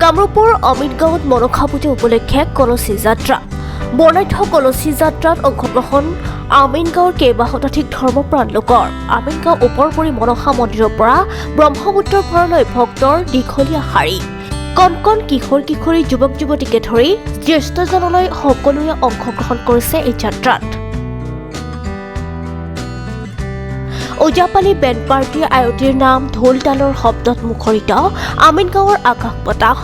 কামৰূপৰ অমিতগাঁৱত মনসা পূজা উপলক্ষে কলচী যাত্ৰা বৰ্ণাঢ্য কলচী যাত্ৰাত অংশগ্ৰহণ আমিনগাঁৱৰ কেইবা শতাধিক ধৰ্মপ্ৰাণ লোকৰ। আমিনগাঁও ওপৰপৰি মনসা মন্দিৰৰ পৰা ব্ৰহ্মপুত্ৰৰ পাৰলৈ ভক্তৰ দীঘলীয়া শাৰী। কণ কণ কিশোৰ কিশোৰী যুৱক যুৱতীকে ধৰি জ্যেষ্ঠজনলৈ সকলোৱে অংশগ্ৰহণ কৰিছে এই যাত্ৰাত। ওজাপালি বেণ্ড পাৰ্টীৰ আয়তীৰ নাম ঢোল তালৰ শব্দত মুখৰিত আমিনগাঁৱৰ আকাশ বতাহ।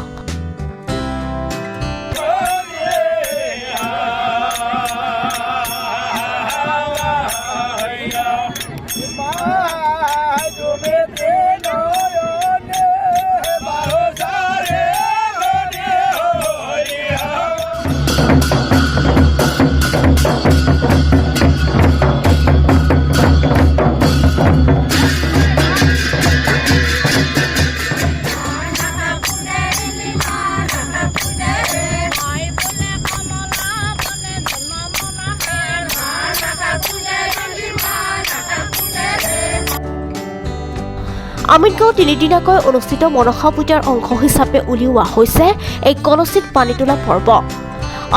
আমিনগাঁও তিনিদিনীয়াকৈ অনুষ্ঠিত মনসা পূজাৰ অংশ হিচাপে উলিওৱা হৈছে এই কলচীত পানী তোলা পৰ্ব।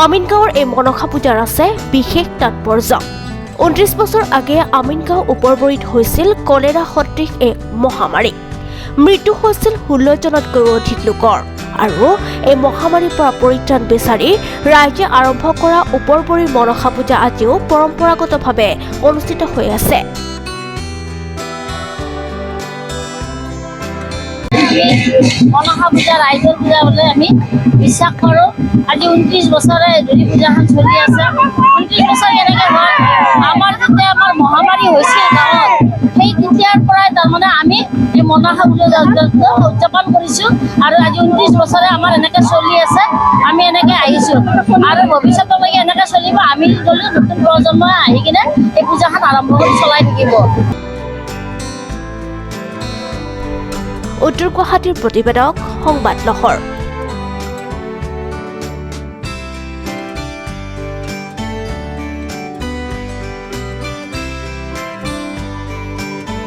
আমিনগাঁৱৰ এই মনসা পূজাৰ আছে বিশেষ তাৎপৰ্য। 29 বছৰ আগেয়ে আমিনগাঁও ওপৰবৰীত হৈছিল কলেৰা সদৃশ এক মহামাৰী। মৃত্যু হৈছিল 16জনতকৈও অধিক লোকৰ। আৰু এই মহামাৰীৰ পৰা পৰিত্ৰাণ বিচাৰি ৰাইজে আৰম্ভ কৰা ওপৰবৰীৰ মনসা পূজা আজিও পৰম্পৰাগতভাৱে অনুষ্ঠিত হৈ আছে। মনসা পূজা ৰাইজৰ পূজা বুলি আমি বিশ্বাস কৰোঁ। আজি 29 বছৰে ধৰি পূজাখন চলি আছে। 29 বছৰ এনেকৈ হয়। আমাৰ যেতিয়া আমাৰ মহামাৰী হৈছিল গাঁৱত, সেই তেতিয়াৰ পৰাই তাৰমানে আমি এই মনসা পূজা উদযাপন কৰিছোঁ। আৰু আজি 29 বছৰে আমাৰ এনেকৈ চলি আছে। আমি এনেকৈ আহিছোঁ আৰু ভৱিষ্যতলৈকে এনেকৈ চলিব। আমি গ'লে নতুন প্ৰজন্মই আহি কিনে এই পূজাখন আৰম্ভ কৰি চলাই থাকিব। উত্তৰ গুৱাহাটীৰ প্ৰতিবেদক সংবাদ লহৰ।